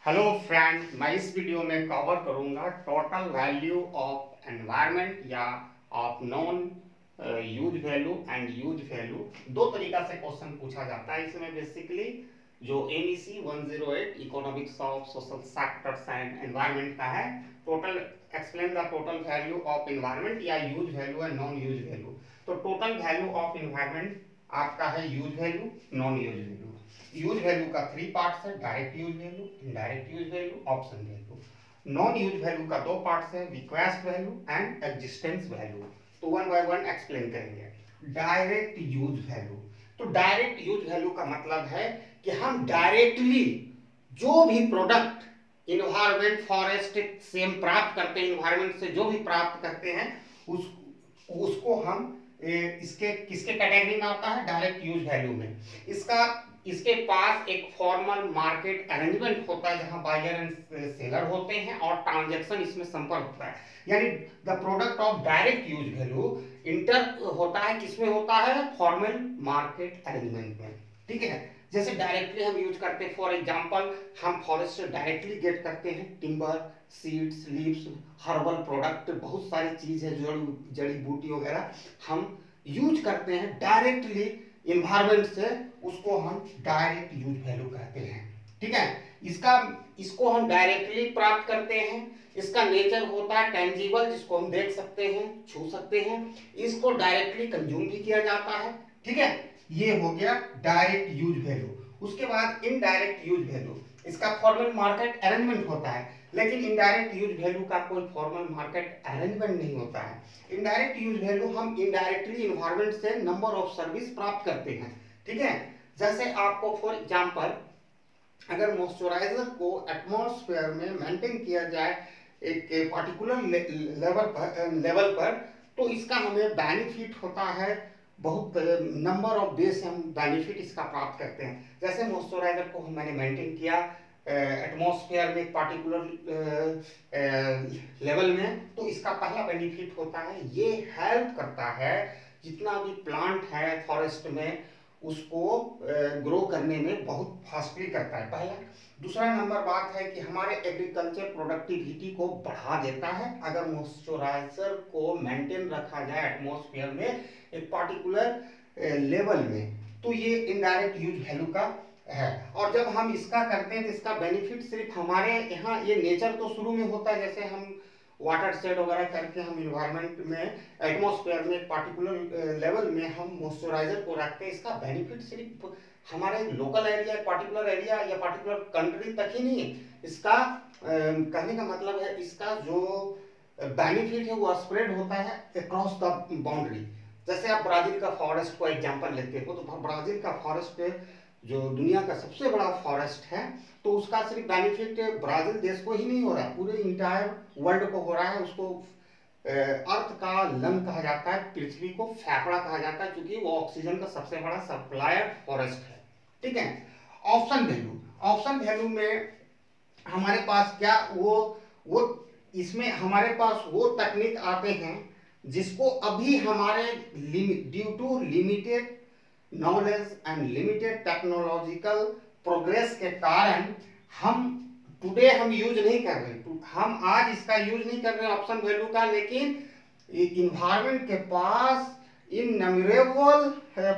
Hello friend, मैं इस video में कवर करूंगा टोटल वैल्यू ऑफ एनवायरनमेंट या of non use value and use value. दो तरीका से क्वेश्चन पूछा जाता है इसमें। बेसिकली जो MEC 108 economics of social sectors and environment का है, total explain the total value of environment या use value and non use value. तो टोटल वैल्यू ऑफ एनवायरनमेंट आपका है use value, non use value. Use value का 3 parts है, direct use value, indirect use value, option value. Non use value का 2 parts है, request value and existence value. तो one by one explain करेंगे। Direct use value, तो direct use value का मतलब है कि हम डायरेक्टली जो भी प्रोडक्ट इन्वायरमेंट फॉरेस्ट से हम प्राप्त करते हैं, इन्वायरमेंट से जो भी प्राप्त करते हैं उसको हम इसके किसके कैटेगरी में आता है, डायरेक्ट यूज वैल्यू में। इसके पास एक फॉर्मल मार्केट अरेंजमेंट होता है जहां बायर एंड सेलर होते हैं और ट्रांजैक्शन इसमें संपर्क होता है। यानी the product of direct use value inter होता है, किसमें होता है, फॉर्मल मार्केट अरेंजमेंट में। ठीक है, जैसे डायरेक्टली हम यूज करते हैं, फॉर एग्जांपल हम फॉरेस्ट से डायरेक्टली गेट करते हैं timber, seeds, leaves, herbal product, बहुत सारी चीज है, जड़ी बूटी वगैरह हम यूज करते हैं डायरेक्टली इन्वायरमेंट से, उसको हम डायरेक्ट यूज वैल्यू कहते हैं। ठीक है, इसको हम डायरेक्टली प्राप्त करते हैं। इसका नेचर होता है टेंजिबल, जिसको हम देख सकते हैं, छू सकते हैं। इसको डायरेक्टली कंज्यूम भी किया जाता है। ठीक है, ये हो गया डायरेक्ट यूज वैल्यू। उसके बाद इनडायरेक्ट यूज वैल्यू, इसका फॉर्मल मार्केट अरेंजमेंट होता है, लेकिन इनडायरेक्ट यूज वैल्यू का कोई फॉर्मल मार्केट अरेंजमेंट नहीं होता है। इनडायरेक्ट यूज वैल्यू हम इनडायरेक्टली इन्वायरमेंट से नंबर ऑफ सर्विस प्राप्त करते हैं। ठीक है, जैसे आपको फॉर एग्जांपल अगर मॉइस्चराइजर को एटमॉस्फेयर में मेंटेन किया जाए एक पार्टिकुलर लेवल पर, तो इसका हमें बेनिफिट होता है, बहुत नंबर ऑफ डेज हम बेनिफिट इसका प्राप्त करते हैं। जैसे मॉइस्चराइजर को मैंने मेंटेन किया एटमॉस्फेयर में एक पार्टिकुलर लेवल में, तो इसका पहला बेनिफिट होता है, ये हेल्प करता है जितना भी प्लांट है फॉरेस्ट में उसको ग्रो करने में बहुत फास्टली करता है, पहला। दूसरा नंबर बात है कि हमारे एग्रीकल्चर प्रोडक्टिविटी को बढ़ा देता है अगर मॉइस्चराइजर को मेंटेन रखा जाए एटमॉस्फेयर में एक पार्टिकुलर लेवल में, तो ये इनडायरेक्ट यूज वैल्यू का है। और जब हम इसका करते हैं तो इसका बेनिफिट सिर्फ हमारे यहाँ, ये नेचर तो शुरू में होता है, जैसे हम वाटर सेट वगैरह करके हम इन्वायरमेंट में एटमॉस्फेयर में पार्टिकुलर लेवल में हम मॉइस्चराइजर को रखते हैं। इसका बेनिफिट सिर्फ हमारे लोकल एरिया, पार्टिकुलर एरिया या पार्टिकुलर कंट्री तक ही नहीं है। इसका कहने का मतलब है, इसका जो बेनिफिट है वो स्प्रेड होता है अक्रॉस द बाउंड्री। जैसे आप ब्राजील का फॉरेस्ट को एग्जांपल लेते हो, तो ब्राजील का फॉरेस्ट जो दुनिया का सबसे बड़ा फॉरेस्ट है, तो उसका सिर्फ बेनिफिट ब्राजील देश को ही नहीं हो रहा है, पूरे इंटायर वर्ल्ड को हो रहा है। उसको अर्थ का लंग कहा जाता है, पृथ्वी को फेफड़ा कहा जाता है, क्योंकि वो ऑक्सीजन का सबसे बड़ा सप्लायर फॉरेस्ट है। ठीक है, ऑप्शन वैल्यू, ऑप्शन वैल्यू में हमारे पास क्या वो इसमें हमारे पास वो तकनीक आते हैं जिसको अभी हमारे due to limited knowledge and limited technological progress के कारण हम यूज नहीं कर रहे। हम आज इसका यूज नहीं कर रहे ऑप्शन वैल्यू का, लेकिन इन्वायरमेंट के पास इनन्यूमरेबल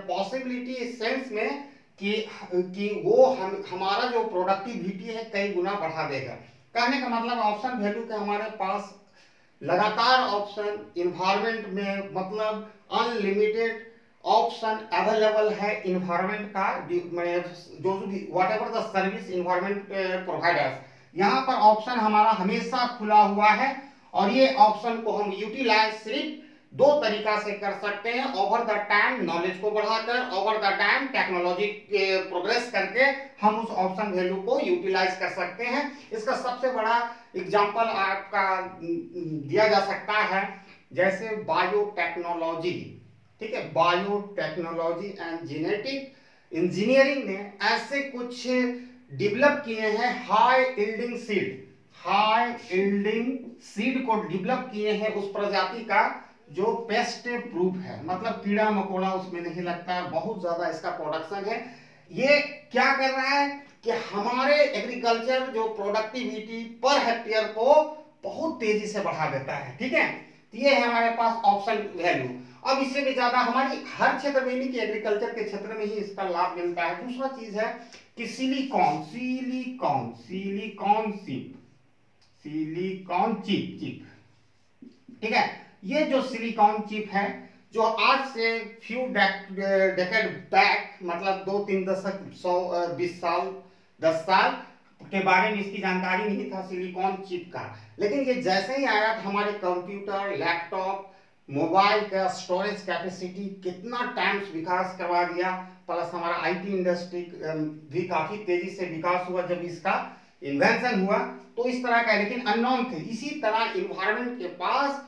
पॉसिबिलिटी इस सेंस में कि वो हमारा जो प्रोडक्टिविटी है कई गुना बढ़ा देगा। कहने का मतलब ऑप्शन वैल्यू के हमारे पास लगातार ऑप्शन इन्वायरमेंट में, मतलब अनलिमिटेड ऑप्शन अवेलेबल है इन्वायरमेंट का, जो भी what ever the service environment providers, यहाँ पर ऑप्शन हमारा हमेशा खुला हुआ है। और ये ऑप्शन को हम यूटिलाइज सिर्फ दो तरीका से कर सकते हैं, ओवर द टाइम नॉलेज को बढ़ाकर, over the time technology progress करके हम उस ऑप्शन वैल्यू को यूटिलाइज कर सकते हैं। इसका सबसे बड़ा एग्जांपल आपका दिया जा सकता है, जैसे बायोटेक्नोलॉजी। ठीक है, बायोटेक्नोलॉजी एंड जेनेटिक इंजीनियरिंग ने ऐसे कुछ डेवलप किए हैं, हाई यील्डिंग सीड को डेवलप किए हैं उस प्रजाति का जो पेस्ट प्रूफ है, मतलब कीड़ा मकोड़ा उसमें नहीं लगता है, बहुत ज्यादा इसका प्रोडक्शन है। ये क्या कर रहा है कि हमारे एग्रीकल्चर जो प्रोडक्टिविटी पर हेक्टेयर को बहुत तेजी से बढ़ा देता है। ठीक है, तो ये है हमारे पास ऑप्शन वैल्यू। अब इससे भी ज्यादा हमारी हर क्षेत्र में नहीं कि एग्रीकल्चर के क्षेत्र में ही इसका लाभ मिलता है। दूसरा चीज है कि सिलिकॉन चिप। ठीक है, ये जो सिलिकॉन चिप है जो आज से फ्यू डेकेड बैक, मतलब 2-3 दशक, 100-20 साल, 10 साल के बारे में इसकी जानकारी नहीं था सिलिकॉन चिप का, लेकिन ये जैसे ही आया था हमारे कंप्यूटर, लैपटॉप, मोबाइल का स्टोरेज कैपेसिटी कितना टाइम्स विकास करवा दिया, प्लस हमारा आईटी इंडस्ट्री भी काफी तेजी से विकास हुआ जब इसका इन्वेंशन हुआ। तो इस तरह का, लेकिन अननोन थे। इसी तरह इन्वायरमेंट के पास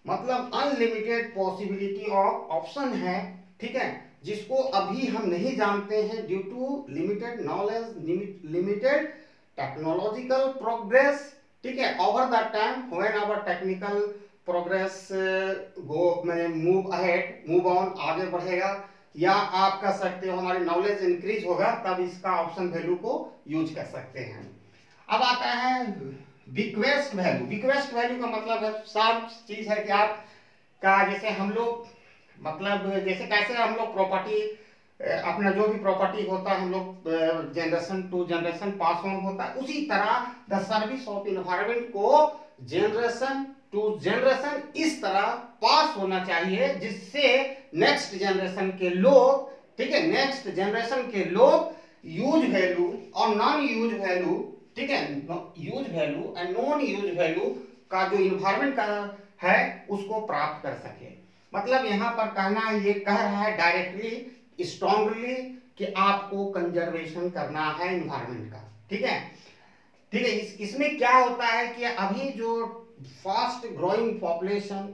मतलब अनलिमिटेड पॉसिबिलिटी ऑफ ऑप्शन है। ठीक है, जिसको अभी हम नहीं जानते हैं due to limited knowledge, limited technological progress. ठीक है, over the time when our technical progress move ahead, move on, आगे बढ़ेगा, या आप कह सकते हो हमारी नॉलेज इंक्रीज होगा, तब इसका ऑप्शन वैल्यू को यूज कर सकते हैं। अब आता है बिक्वेस्ट वैल्यू। बिक्वेस्ट वैल्यू का मतलब है साफ चीज है कि आप का, जैसे हम लोग मतलब जैसे कैसे हम लोग प्रॉपर्टी, अपना जो भी प्रॉपर्टी होता है हम लोग generation to generation pass on होता है, उसी तरह द सर्विस ऑफ इन्वायरमेंट को जनरेशन टू जनरेशन इस तरह पास होना चाहिए जिससे नेक्स्ट जनरेशन के लोग, ठीक है, नेक्स्ट जनरेशन के लोग यूज वैल्यू और नॉन यूज वैल्यू, ठीक है, use value and non use value का जो इन्वायरमेंट का है उसको प्राप्त कर सके। मतलब यहाँ पर कहना ये कह रहा है डायरेक्टली, स्ट्रांगली कि आपको कंजर्वेशन करना है इन्वायरमेंट का। ठीक है, ठीक है। इसमें क्या होता है कि अभी जो fast growing population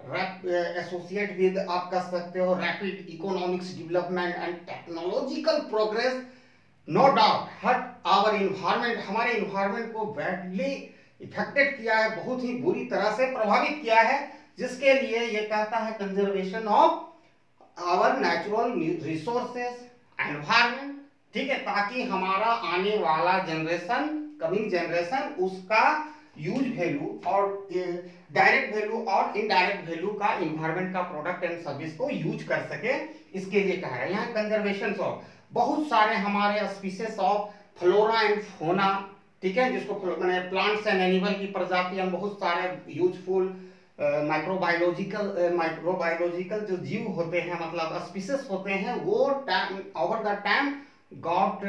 associate with, आप कह सकते हो, rapid economics development and technological progress, no doubt hurt our environment, हमारे इन्वायरमेंट को बैडली इफेक्टेड किया है, बहुत ही बुरी तरह से प्रभावित किया है, जिसके लिए ये कहता है conservation of our natural resources environment. ठीक है, ताकि हमारा आने वाला जनरेशन, कमिंग जनरेशन, उसका यूज वैल्यू और डायरेक्ट वैल्यू और इनडायरेक्ट वैल्यू का इन्वायरमेंट का प्रोडक्ट एंड सर्विस को यूज कर सके, इसके लिए कहा है। यहाँ कंजर्वेशन ऑफ बहुत सारे हमारे species of flora and fauna, ठीक है, जिसको मैंने प्लांट्स एंड एनिमल की प्रजातियां, बहुत सारे यूजफुल माइक्रोबायोलॉजिकल जो जीव होते हैं, मतलब स्पीसीज होते हैं, वो time over the time got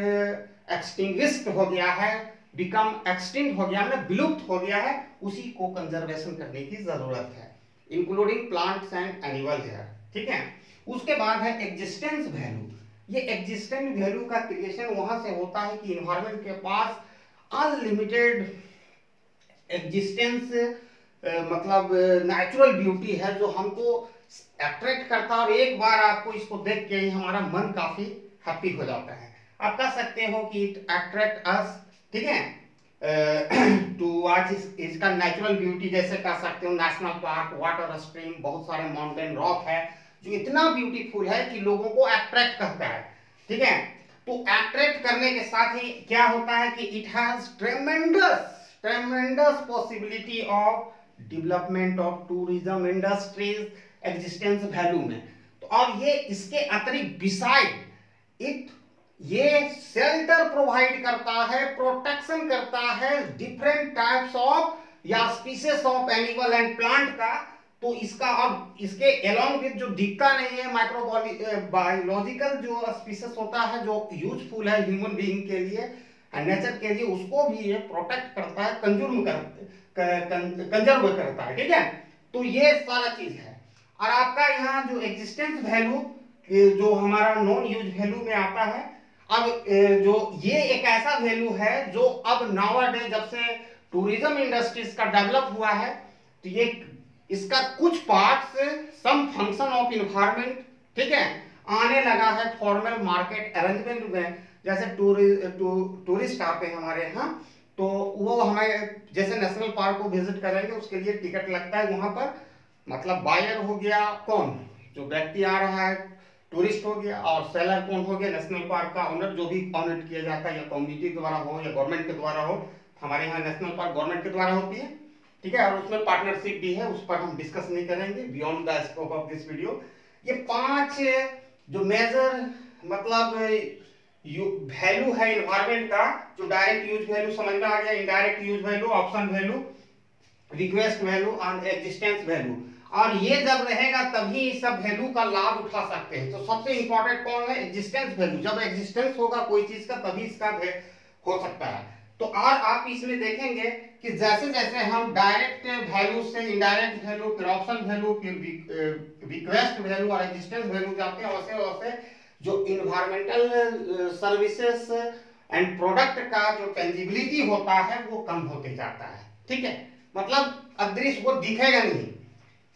extinguished हो गया है, बिकम एक्सटिंक्ट हो गया, मतलब विलुप्त हो गया है, उसी को कंजर्वेशन करने की जरूरत है, इंक्लूडिंग प्लांट्स एंड एनिमल है। ठीक है, उसके बाद है एग्जिस्टेंस वैल्यू। ये एग्जिस्टेंस वैल्यू का क्रिएशन वहां से होता है कि इन्वायरमेंट के पास अनलिमिटेड एग्जिस्टेंस, मतलब नेचुरल ब्यूटी है जो हमको अट्रैक्ट करता है, और एक बार आपको इसको देख के ही हमारा मन काफी हैप्पी हो जाता है। आप कह सकते हो कि इट अट्रैक्ट अस, ठीक है, टू वॉच इसका नेचुरल ब्यूटी, जैसे कह सकते हो नेशनल पार्क, वाटर स्ट्रीम, बहुत सारे माउंटेन रॉक है जो इतना ब्यूटीफुल है कि लोगों को अट्रैक्ट करता है। ठीक है, तो अट्रैक्ट करने के साथ ही क्या होता है कि it has ट्रेमेंडस possibility of development of tourism industries existence value में। तो और ये इसके अतिरिक्त बिसाइड इट, ये शेल्टर प्रोवाइड करता है, प्रोटेक्शन करता है डिफरेंट टाइप्स ऑफ या species of animal and plant का। तो इसका और इसके अलोंग विद जो दिखता नहीं है माइक्रोबायोलॉजिकल जो स्पीसीज होता है जो यूजफुल है ह्यूमन बीइंग के लिए, नेचर के लिए, उसको भी ये प्रोटेक्ट करता है, कंजर्व करता है। ठीक है, तो ये सारा चीज है। और आपका यहाँ जो एग्जिस्टेंस वैल्यू जो हमारा नॉन यूज वैल्यू में आता है, अब जो ये एक ऐसा वैल्यू है जो अब नाउअडे जब से टूरिज्म इंडस्ट्रीज का डेवलप हुआ है, तो ये इसका कुछ parts some function of environment, ठीक है, आने लगा है फॉर्मल मार्केट अरेंजमेंट में। जैसे टूरिस्ट आते हैं हमारे यहाँ, तो वो हमें जैसे नेशनल पार्क को विजिट करेंगे, उसके लिए टिकट लगता है वहां पर, मतलब बायर हो गया, कौन जो व्यक्ति आ रहा है टूरिस्ट हो गया, और सेलर कौन हो गया, नेशनल पार्क का ओनर, जो भी ऑनर किया जाता है, या कम्युनिटी के द्वारा हो या गवर्नमेंट के द्वारा हो। हमारे यहाँ नेशनल पार्क गवर्नमेंट के द्वारा होती है, ठीक है, और उसमें पार्टनरशिप भी है, उस पर हम डिस्कस नहीं करेंगे, beyond the scope of this video. ये 5 जो मेजर मतलब वैल्यू है इन्वायरमेंट का, जो डायरेक्ट यूज वैल्यू समझ में आ गया, indirect use value, option value, request value और एग्जिस्टेंस वैल्यू, और ये जब रहेगा तभी इस सब वैल्यू का लाभ उठा सकते हैं। तो सबसे इंपॉर्टेंट कौन है, एग्जिस्टेंस वैल्यू। जब एग्जिस्टेंस होगा कोई चीज का तभी इसका हो सकता है। तो और आप इसमें देखेंगे कि जैसे जैसे हम डायरेक्ट वैल्यू से इनडायरेक्ट वैल्यू, फिर ऑप्शन वैल्यू, फिर रिक्वेस्ट वैल्यू और एग्जिस्टेंस वैल्यू जाते हैं, वैसे वैसे जो इन्वायरमेंटल सर्विसेज एंड प्रोडक्ट का जो टेंजिबिलिटी होता है वो कम होते जाता है, ठीक है, मतलब अदृश्य वो दिखेगा नहीं।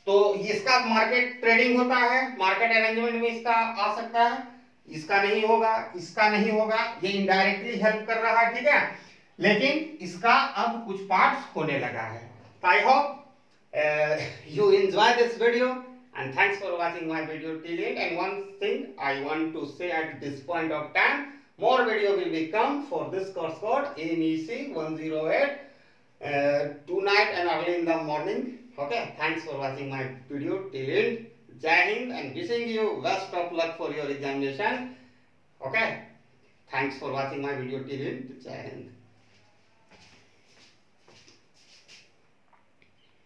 तो इसका मार्केट ट्रेडिंग होता है, मार्केट अरेंजमेंट में इसका आ सकता है, इसका नहीं होगा, इसका नहीं होगा, ये इनडायरेक्टली हेल्प कर रहा है, ठीक है, लेकिन इसका अब कुछ पार्ट्स होने लगा है। I hope you enjoy this video and thanks for watching my video till end. And one thing I want to say at this point of time, more video will be come for this course code MEC 108 tonight and early in the morning. Okay, thanks for watching my video till end. Jai Hind, and wishing you best of luck for your examination. Okay, thanks for watching my video till end. Jai Hind.